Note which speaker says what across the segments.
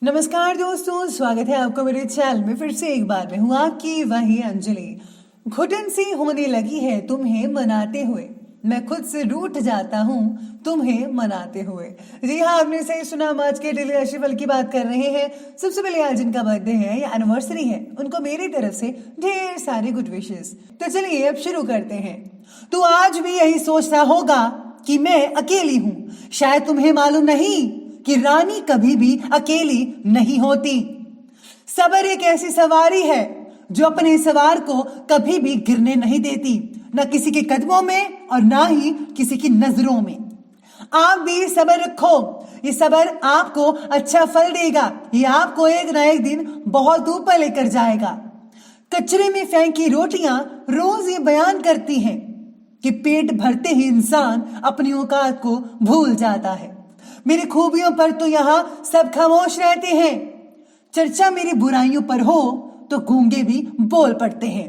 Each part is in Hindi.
Speaker 1: नमस्कार दोस्तों, स्वागत है आपका मेरे चैनल में। फिर से एक बार मैं हूँ आपकी वही अंजलि। घुटन सी होने लगी है तुम्हें मनाते हुए, मैं खुद से रूठ जाता हूँ तुम्हें मनाते हुए। जी हाँ, आपने सही सुना। हम आज के डेली राशिफल की बात कर रहे हैं। सबसे पहले आज जिनका बर्थडे है या एनिवर्सरी है, उनको मेरी तरफ से ढेर सारे गुड विशेस। तो चलिए अब शुरू करते हैं। तो आज भी यही सोचता होगा कि मैं अकेली हूँ। शायद तुम्हें मालूम नहीं कि रानी कभी भी अकेली नहीं होती। सबर एक ऐसी सवारी है जो अपने सवार को कभी भी गिरने नहीं देती, न किसी के कदमों में और ना ही किसी की नजरों में। आप भी सबर रखो, ये सबर आपको अच्छा फल देगा। ये आपको एक ना एक दिन बहुत ऊपर लेकर जाएगा। कचरे में फेंकी रोटियां रोज ये बयान करती हैं कि पेट भरते ही इंसान अपनी औकात को भूल जाता है। मेरी खूबियों पर तो यहाँ सब खामोश रहते हैं। चर्चा मेरी बुराइयों पर हो तो गूंगे भी बोल पड़ते हैं।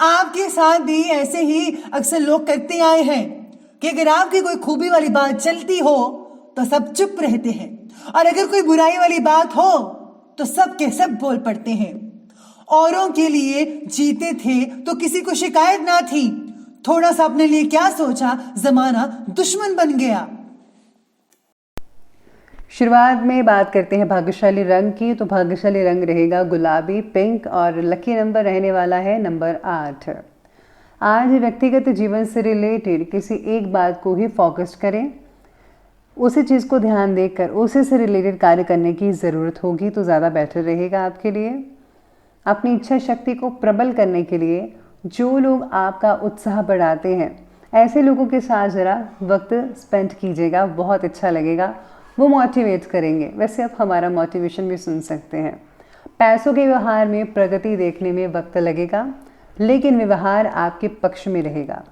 Speaker 1: आपके साथ भी ऐसे ही अक्सर लोग करते आए हैं कि अगर आपकी कोई खूबी वाली बात चलती हो तो सब चुप रहते हैं, और अगर कोई बुराई वाली बात हो तो सब के सब बोल पड़ते हैं। औरों के लिए जीते थे तो किसी को शिकायत ना थी। थोड़ा सा अपने लिए क्या सोचा, जमाना दुश्मन बन गया।
Speaker 2: शुरुआत में बात करते हैं भाग्यशाली रंग की। तो भाग्यशाली रंग रहेगा गुलाबी, पिंक, और लकी नंबर रहने वाला है नंबर 8। आज व्यक्तिगत जीवन से रिलेटेड किसी एक बात को ही फोकस करें, उसी चीज़ को ध्यान देकर उसी से रिलेटेड कार्य करने की ज़रूरत होगी तो ज़्यादा बेटर रहेगा आपके लिए। अपनी इच्छा शक्ति को प्रबल करने के लिए जो लोग आपका उत्साह बढ़ाते हैं, ऐसे लोगों के साथ ज़रा वक्त स्पेंड कीजिएगा, बहुत अच्छा लगेगा। वो मोटिवेट करेंगे। वैसे आप हमारा मोटिवेशन भी सुन सकते हैं। पैसों के व्यवहार में प्रगति देखने में वक्त लगेगा, लेकिन व्यवहार आपके पक्ष में रहेगा।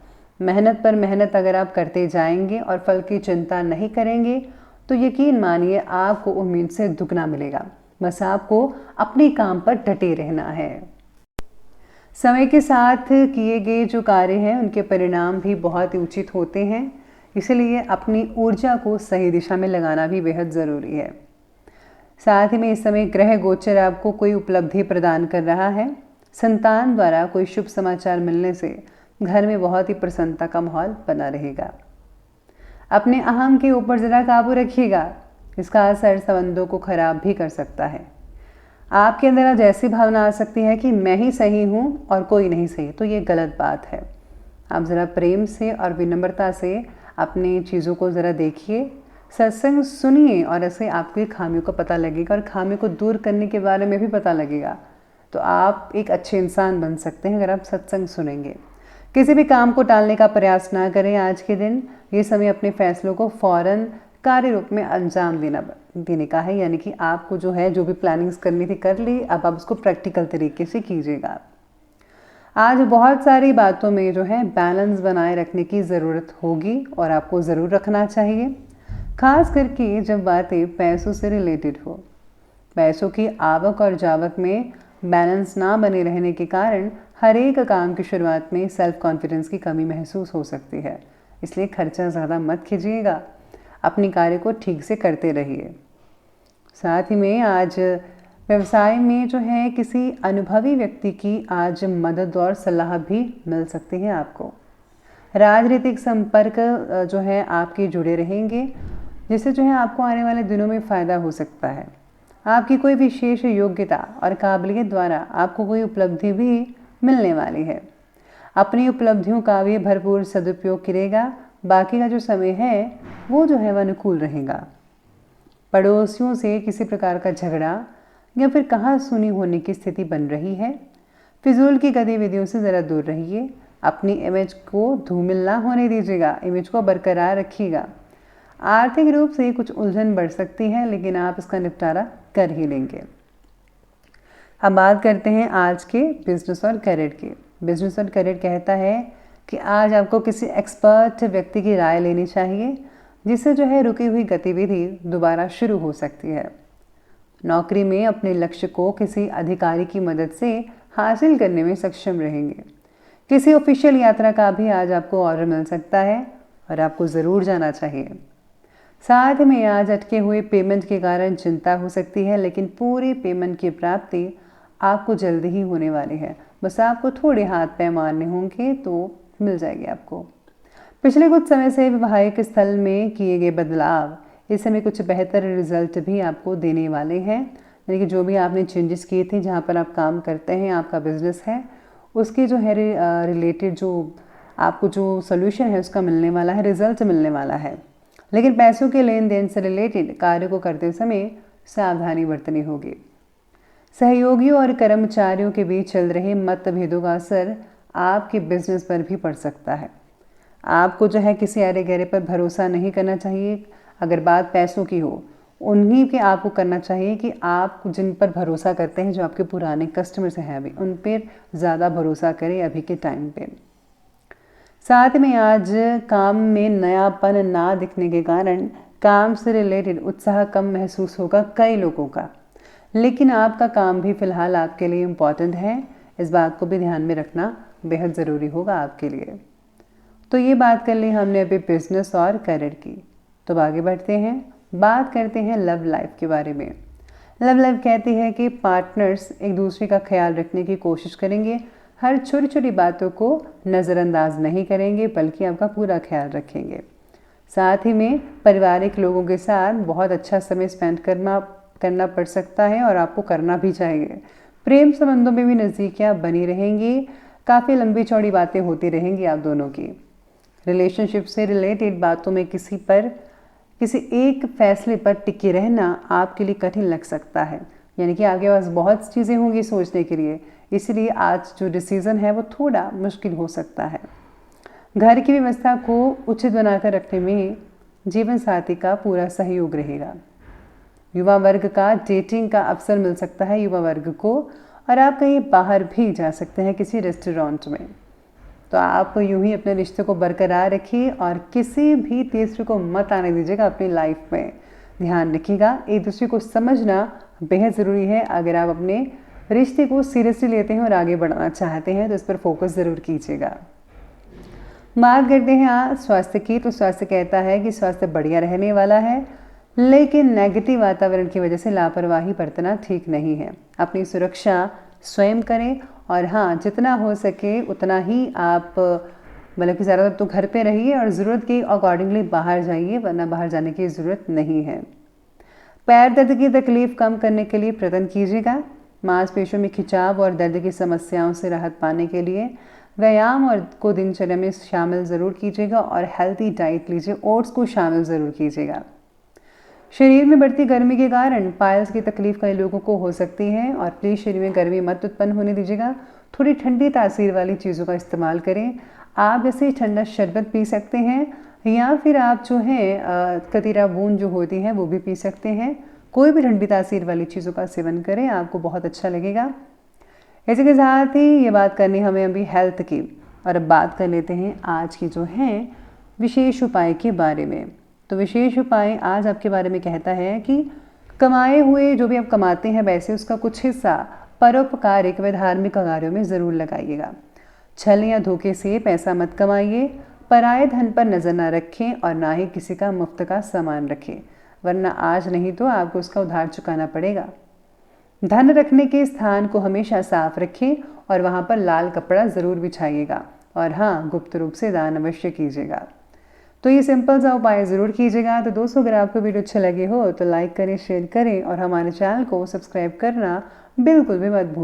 Speaker 2: मेहनत पर मेहनत अगर आप करते जाएंगे और फल की चिंता नहीं करेंगे तो यकीन मानिए आपको उम्मीद से दुगना मिलेगा। बस आपको अपने काम पर डटे रहना है। समय के साथ किए गए जो कार्य हैं उनके परिणाम भी बहुत ही उचित होते हैं, इसलिए अपनी ऊर्जा को सही दिशा में लगाना भी बेहद ज़रूरी है। साथ ही में इस समय ग्रह गोचर आपको कोई उपलब्धि प्रदान कर रहा है। संतान द्वारा कोई शुभ समाचार मिलने से घर में बहुत ही प्रसन्नता का माहौल बना रहेगा। अपने अहम के ऊपर ज़रा काबू रखिएगा, इसका असर संबंधों को खराब भी कर सकता है। आपके अंदर आज ऐसी भावना आ सकती है कि मैं ही सही हूँ और कोई नहीं सही, तो ये गलत बात है। आप ज़रा प्रेम से और विनम्रता से अपनी चीज़ों को ज़रा देखिए, सत्संग सुनिए, और ऐसे आपकी खामियों का पता लगेगा और खामियों को दूर करने के बारे में भी पता लगेगा। तो आप एक अच्छे इंसान बन सकते हैं अगर आप सत्संग सुनेंगे। किसी भी काम को टालने का प्रयास ना करें आज के दिन। ये समय अपने फैसलों को फौरन कार्य रूप में अंजाम देने का है, यानी कि आपको जो है जो भी प्लानिंग्स करनी थी कर ली, अब आप उसको प्रैक्टिकल तरीके से कीजिएगा। आज बहुत सारी बातों में जो है बैलेंस बनाए रखने की ज़रूरत होगी और आपको ज़रूर रखना चाहिए, खास करके जब बातें पैसों से रिलेटेड हो। पैसों की आवक और जावक में बैलेंस ना बने रहने के कारण हर एक काम की शुरुआत में सेल्फ कॉन्फिडेंस की कमी महसूस हो सकती है, इसलिए खर्चा ज़्यादा मत कीजिएगा, अपनी कार्य को ठीक से करते रहिए। साथ ही में आज व्यवसाय में जो है किसी अनुभवी व्यक्ति की आज मदद और सलाह भी मिल सकती है आपको। राजनीतिक संपर्क जो है आपके जुड़े रहेंगे, जिससे जो है आपको आने वाले दिनों में फ़ायदा हो सकता है। आपकी कोई विशेष योग्यता और काबिलियत द्वारा आपको कोई उपलब्धि भी मिलने वाली है। अपनी उपलब्धियों का भी भरपूर सदुपयोग करेगा। बाकी का जो समय है वो जो है वह अनुकूल रहेगा। पड़ोसियों से किसी प्रकार का झगड़ा या फिर कहा सुनी होने की स्थिति बन रही है। फिजूल की गतिविधियों से ज़रा दूर रहिए। अपनी इमेज को धूमिल ना होने दीजिएगा, इमेज को बरकरार रखिएगा। आर्थिक रूप से कुछ उलझन बढ़ सकती है, लेकिन आप इसका निपटारा कर ही लेंगे। अब बात करते हैं आज के बिजनेस और करियर के। बिजनेस और करियर कहता है कि आज आपको किसी एक्सपर्ट व्यक्ति की राय लेनी चाहिए, जिससे जो है रुकी हुई गतिविधि दोबारा शुरू हो सकती है। नौकरी में अपने लक्ष्य को किसी अधिकारी की मदद से हासिल करने में सक्षम रहेंगे। किसी ऑफिशियल यात्रा का भी आज आपको ऑर्डर मिल सकता है और आपको ज़रूर जाना चाहिए। साथ में आज अटके हुए पेमेंट के कारण चिंता हो सकती है, लेकिन पूरी पेमेंट की प्राप्ति आपको जल्दी ही होने वाली है। बस आपको थोड़े हाथ पैर मारने होंगे तो मिल जाएगी आपको। पिछले कुछ समय से वैवाहिक स्थल में किए गए बदलाव इस समय कुछ बेहतर रिजल्ट भी आपको देने वाले हैं। यानी कि जो भी आपने चेंजेस किए थे, जहाँ पर आप काम करते हैं, आपका बिजनेस है, उसके जो है रिलेटेड जो आपको जो सोल्यूशन है उसका मिलने वाला है, रिजल्ट मिलने वाला है। लेकिन पैसों के लेन देन से रिलेटेड कार्य को करते समय सावधानी बरतनी होगी। सहयोगियों और कर्मचारियों के बीच चल रहे मतभेदों का असर आपके बिजनेस पर भी पड़ सकता है। आपको जो है किसी अरे गहरे पर भरोसा नहीं करना चाहिए। अगर बात पैसों की हो, उन्हीं के आपको करना चाहिए कि आप जिन पर भरोसा करते हैं, जो आपके पुराने कस्टमर्स हैं अभी, उन पर ज़्यादा भरोसा करें अभी के टाइम पे। साथ में आज काम में नयापन ना दिखने के कारण काम से रिलेटेड उत्साह कम महसूस होगा कई लोगों का, लेकिन आपका काम भी फिलहाल आपके लिए इम्पॉर्टेंट है। इस बात को भी ध्यान में रखना बेहद ज़रूरी होगा आपके लिए। तो ये बात कर ली हमने अभी बिजनेस और करियर की। तो आगे बढ़ते हैं, बात करते हैं लव लाइफ के बारे में। लव लाइफ कहती है कि पार्टनर्स एक दूसरे का ख्याल रखने की कोशिश करेंगे, हर छोटी छोटी बातों को नज़रअंदाज नहीं करेंगे, बल्कि आपका पूरा ख्याल रखेंगे। साथ ही में पारिवारिक लोगों के साथ बहुत अच्छा समय स्पेंड करना पड़ सकता है और आपको करना भी चाहिए। प्रेम संबंधों में भी नज़दीकियाँ बनी रहेंगी, काफ़ी लंबी चौड़ी बातें होती रहेंगी आप दोनों की। रिलेशनशिप से रिलेटेड बातों में किसी एक फैसले पर टिके रहना आपके लिए कठिन लग सकता है। यानी कि आपके पास बहुत चीज़ें होंगी सोचने के लिए, इसलिए आज जो डिसीज़न है वो थोड़ा मुश्किल हो सकता है। घर की व्यवस्था को उचित बनाकर रखने में जीवन साथी का पूरा सहयोग रहेगा। युवा वर्ग का डेटिंग का अवसर मिल सकता है युवा वर्ग को, और आप कहीं बाहर भी जा सकते हैं किसी रेस्टोरेंट में। तो आप यूं ही अपने रिश्ते को बरकरार रखिए और किसी भी तीसरे को मत आने दीजिएगा अपनी लाइफ में। ध्यान रखिएगा, एक दूसरे को समझना बेहद ज़रूरी है। अगर आप अपने रिश्ते को सीरियसली लेते हैं और आगे बढ़ाना चाहते हैं तो इस पर फोकस ज़रूर कीजिएगा। बात करते हैं आज स्वास्थ्य की। तो स्वास्थ्य कहता है कि स्वास्थ्य बढ़िया रहने वाला है, लेकिन नेगेटिव वातावरण की वजह से लापरवाही बरतना ठीक नहीं है। अपनी सुरक्षा स्वयं करें और हाँ, जितना हो सके उतना ही आप मतलब कि ज़्यादातर तो घर पे रहिए और ज़रूरत के अकॉर्डिंगली बाहर जाइए, वरना बाहर जाने की ज़रूरत नहीं है। पैर दर्द की तकलीफ़ कम करने के लिए प्रयत्न कीजिएगा। मांसपेशियों में खिंचाव और दर्द की समस्याओं से राहत पाने के लिए व्यायाम और को दिनचर्या में शामिल ज़रूर कीजिएगा और हेल्थी डाइट लीजिए, ओट्स को शामिल ज़रूर कीजिएगा। शरीर में बढ़ती गर्मी के कारण पायल्स की तकलीफ कई लोगों को हो सकती है और प्लीज़ शरीर में गर्मी मत उत्पन्न होने दीजिएगा। थोड़ी ठंडी तासीर वाली चीज़ों का इस्तेमाल करें। आप जैसे ठंडा शरबत पी सकते हैं या फिर आप जो है कतीरा बूंद जो होती है वो भी पी सकते हैं। कोई भी ठंडी तासीर वाली चीज़ों का सेवन करें, आपको बहुत अच्छा लगेगा। इसी के साथ ही ये बात करनी हमें अभी हेल्थ की, और अब बात कर लेते हैं आज की जो है विशेष उपाय के बारे में। तो विशेष उपाय आज आपके बारे में कहता है कि कमाए हुए जो भी आप कमाते हैं वैसे उसका कुछ हिस्सा परोपकारिक व धार्मिक कार्यों में ज़रूर लगाइएगा। छल या धोखे से पैसा मत कमाइए। पराये धन पर नज़र ना रखें और ना ही किसी का मुफ्त का सामान रखें, वरना आज नहीं तो आपको उसका उधार चुकाना पड़ेगा। धन रखने के स्थान को हमेशा साफ रखें और वहाँ पर लाल कपड़ा ज़रूर बिछाइएगा। और हाँ, गुप्त रूप से दान अवश्य कीजिएगा। तो ये सिंपल सा उपाय ज़रूर कीजिएगा। तो दोस्तों, अगर आपको वीडियो अच्छे लगे हो तो लाइक करें, शेयर करें और हमारे चैनल को सब्सक्राइब करना बिल्कुल भी मत भूलिए।